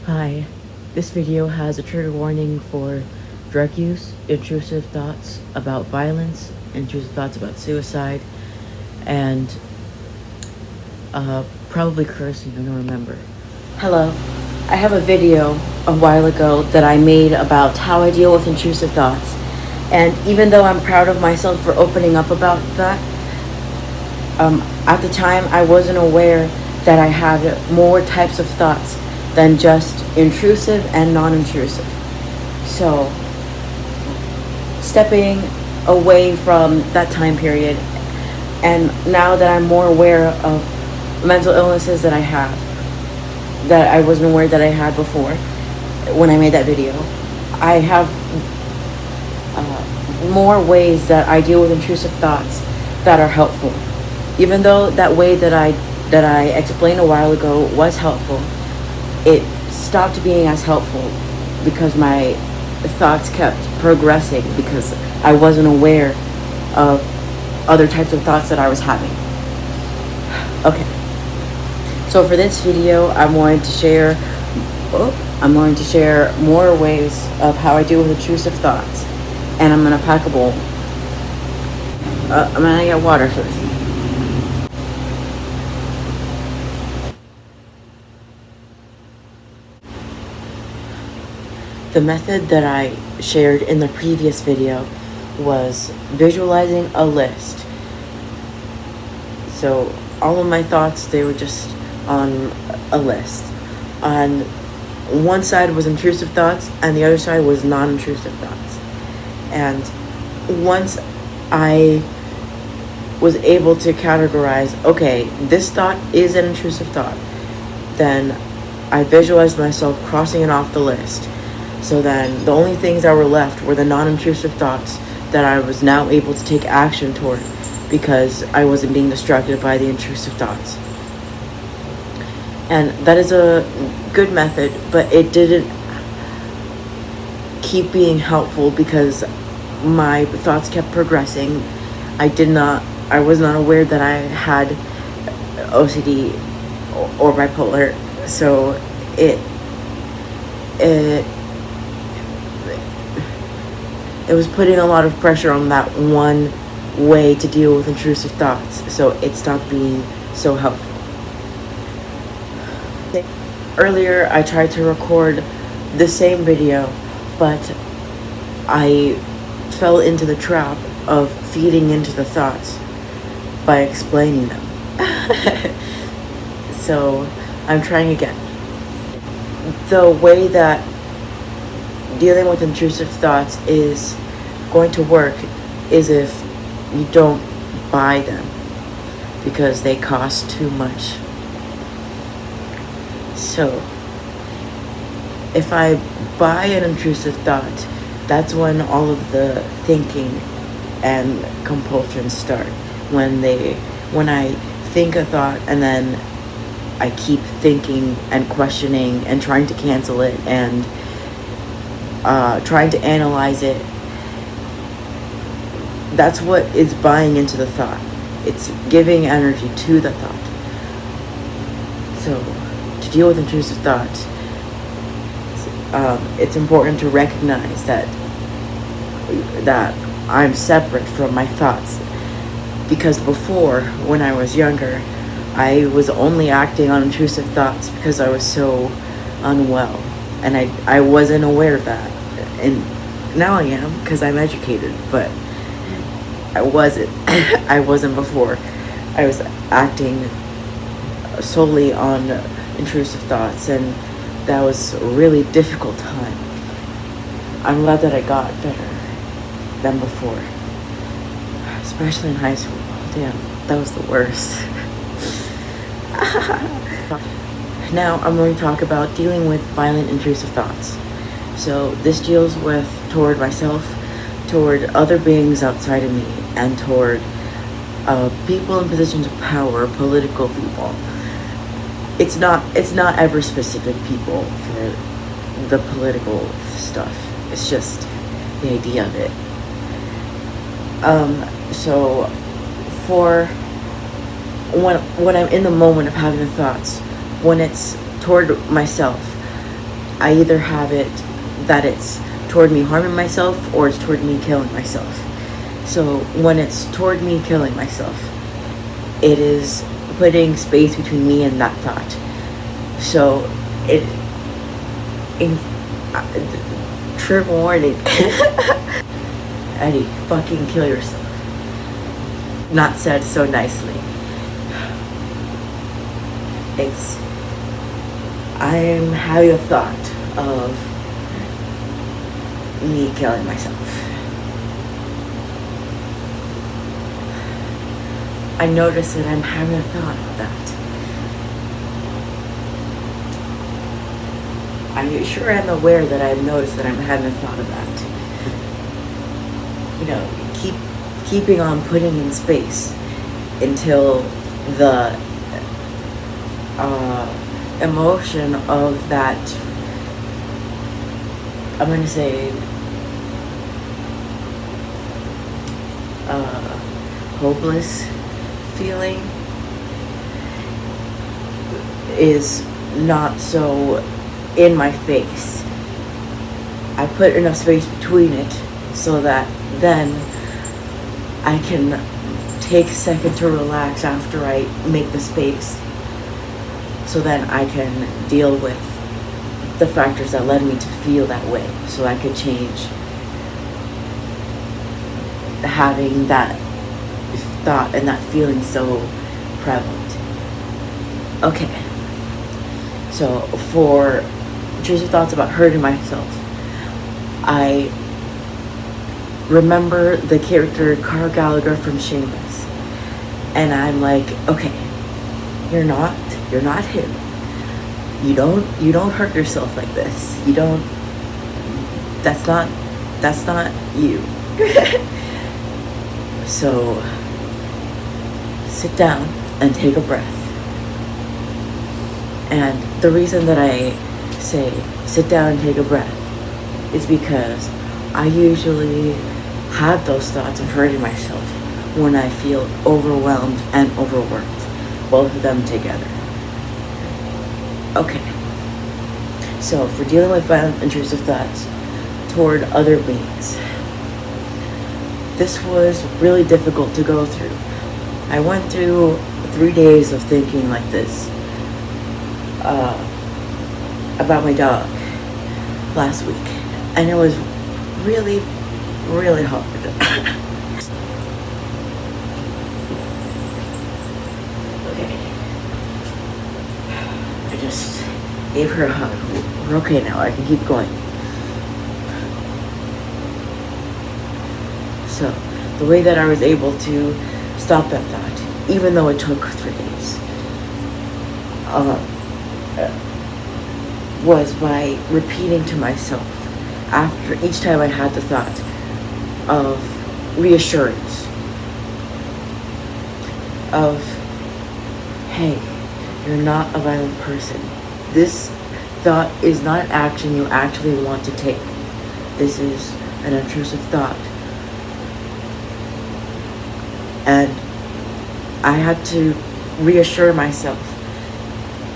Hi, this video has a trigger warning for drug use, intrusive thoughts about violence, intrusive thoughts about suicide, and probably cursing, I don't remember. Hello, I have a video a while ago that I made about how I deal with intrusive thoughts. And even though I'm proud of myself for opening up about that, at the time I wasn't aware that I had more types of thoughts than just intrusive and non-intrusive. So, stepping away from that time period, and now that I'm more aware of mental illnesses that I have, that I wasn't aware that I had before when I made that video, I have more ways that I deal with intrusive thoughts that are helpful. Even though that way that I explained a while ago was helpful, it stopped being as helpful because my thoughts kept progressing because I wasn't aware of other types of thoughts that I was having. Okay. So for this video, I'm going to share more ways of how I deal with intrusive thoughts. And I'm gonna pack a bowl. I'm gonna get water first. The method that I shared in the previous video was visualizing a list. So all of my thoughts, they were just on a list. On one side was intrusive thoughts and the other side was non-intrusive thoughts. And once I was able to categorize, okay, this thought is an intrusive thought, then I visualized myself crossing it off the list. So then the only things that were left were the non-intrusive thoughts that I was now able to take action toward because I wasn't being distracted by the intrusive thoughts. And that is a good method, but it didn't keep being helpful because my thoughts kept progressing. I was not aware that I had OCD or bipolar, so it was putting a lot of pressure on that one way to deal with intrusive thoughts, so it stopped being so helpful. Earlier, I tried to record the same video, but I fell into the trap of feeding into the thoughts by explaining them. So I'm trying again. The way that dealing with intrusive thoughts is going to work is if you don't buy them because they cost too much. So if I buy an intrusive thought, that's when all of the thinking and compulsions start. When I think a thought and then I keep thinking and questioning and trying to cancel it and trying to analyze it, that's what is buying into the thought. It's giving energy to the thought. So to deal with intrusive thoughts, it's important to recognize that I'm separate from my thoughts. Because before, when I was younger, I was only acting on intrusive thoughts because I was so unwell. And I wasn't aware of that. And now I am because I'm educated, but I wasn't. I wasn't before. I was acting solely on intrusive thoughts, and that was a really difficult time. I'm glad that I got better than before, especially in high school. Damn, that was the worst. Now I'm going to talk about dealing with violent intrusive thoughts. So this deals with toward myself, toward other beings outside of me, and toward people in positions of power, political people. It's not ever specific people for the political stuff. It's just the idea of it. So for when I'm in the moment of having the thoughts, when it's toward myself, I either have it that it's toward me harming myself or it's toward me killing myself. So when it's toward me killing myself, it is putting space between me and that thought. So trigger warning. Eddie, fucking kill yourself. Not said so nicely. I'm having a thought of me killing myself. I notice that I'm having a thought of that. I'm sure I'm aware that I've noticed that I'm having a thought of that. You know, keeping on putting in space until the emotion of that, I'm going to say, hopeless feeling is not so in my face. I put enough space between it so that then I can take a second to relax after I make the space, so then I can deal with the factors that led me to feel that way, so I could change having that thought and that feeling so prevalent. Okay, so for intrusive thoughts about hurting myself, I remember the character Carl Gallagher from Shameless, and I'm like, okay, you're not him. You don't hurt yourself like this. You don't. That's not you. So sit down and take a breath. And the reason that I say sit down and take a breath is because I usually have those thoughts of hurting myself when I feel overwhelmed and overworked, both of them together. Okay, so for dealing with violent intrusive thoughts toward other beings, this was really difficult to go through. I went through 3 days of thinking like this about my dog last week, and it was really, really hard. Okay, I just gave her a hug. We're okay now, I can keep going. So, the way that I was able to stop that thought, even though it took 3 days, was by repeating to myself after each time I had the thought of reassurance of, hey, you're not a violent person. This thought is not an action you actually want to take. This is an intrusive thought. And I had to reassure myself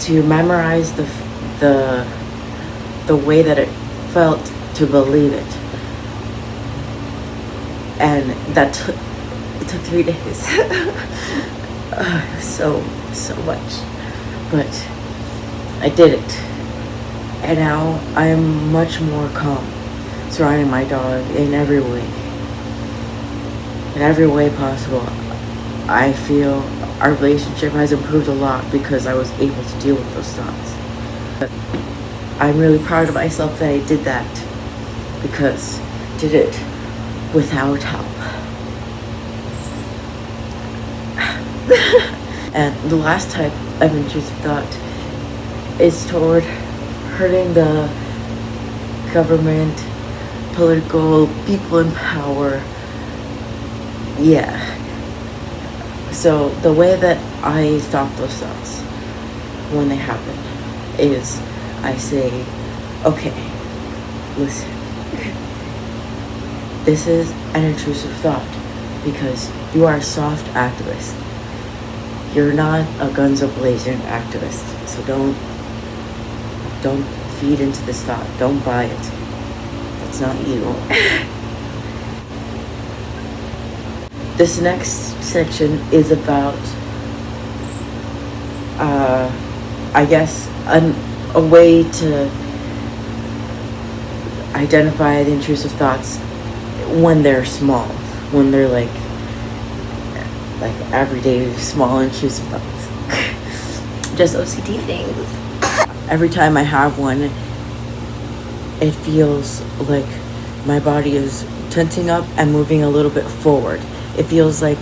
to memorize the way that it felt to believe it. And that it took 3 days. So much. But I did it. And now I am much more calm surrounding my dog in every way. In every way possible. I feel our relationship has improved a lot because I was able to deal with those thoughts. But I'm really proud of myself that I did that, because I did it without help. And the last type of intrusive thought is toward hurting the government, political people in power. Yeah. So the way that I stop those thoughts when they happen is I say, okay, listen, this is an intrusive thought because you are a soft activist. You're not a guns a blazing activist. So don't feed into this thought. Don't buy it. It's not you. This next section is about, I guess, a way to identify the intrusive thoughts when they're small, when they're like everyday small intrusive thoughts. Just OCD things. Every time I have one, it feels like my body is tensing up and moving a little bit forward. It feels like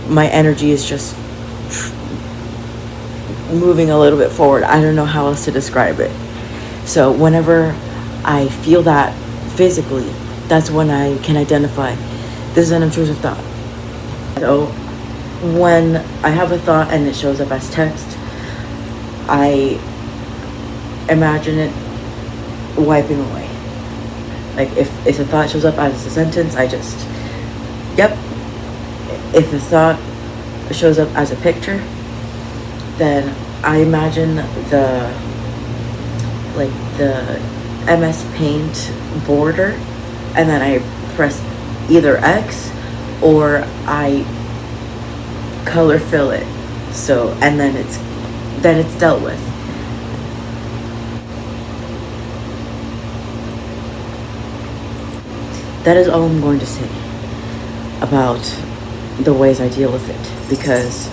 my energy is just moving a little bit forward. I don't know how else to describe it. So whenever I feel that physically, that's when I can identify this is an intrusive thought. So when I have a thought and it shows up as text, I imagine it wiping away. Like if a thought shows up as a sentence, I just, yep. If a thought shows up as a picture, then I imagine the MS Paint border, and then I press either X or I color fill it. So, and then it's dealt with. That is all I'm going to say about the ways I deal with it, because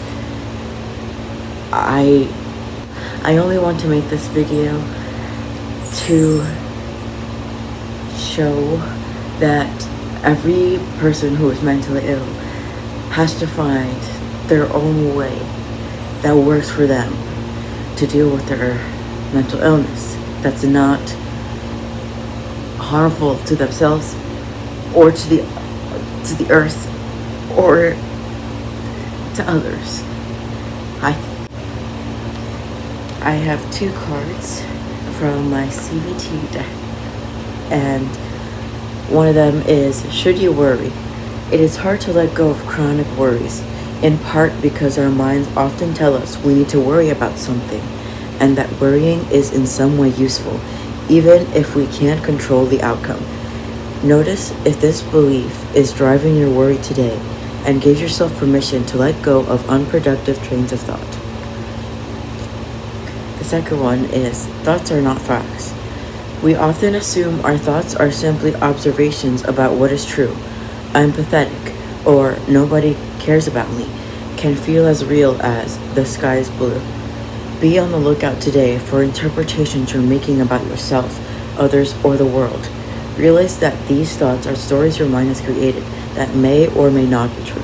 I only want to make this video to show that every person who is mentally ill has to find their own way that works for them to deal with their mental illness, that's not harmful to themselves or to the earth or to others. I have 2 cards from my CBT deck, and one of them is, should you worry? It is hard to let go of chronic worries, in part because our minds often tell us we need to worry about something, and that worrying is in some way useful, even if we can't control the outcome. Notice if this belief is driving your worry today, and give yourself permission to let go of unproductive trains of thought. The second one is, thoughts are not facts. We often assume our thoughts are simply observations about what is true. I'm pathetic, or nobody cares about me, can feel as real as the sky is blue. Be on the lookout today for interpretations you're making about yourself, others, or the world. Realize that these thoughts are stories your mind has created that may or may not be true.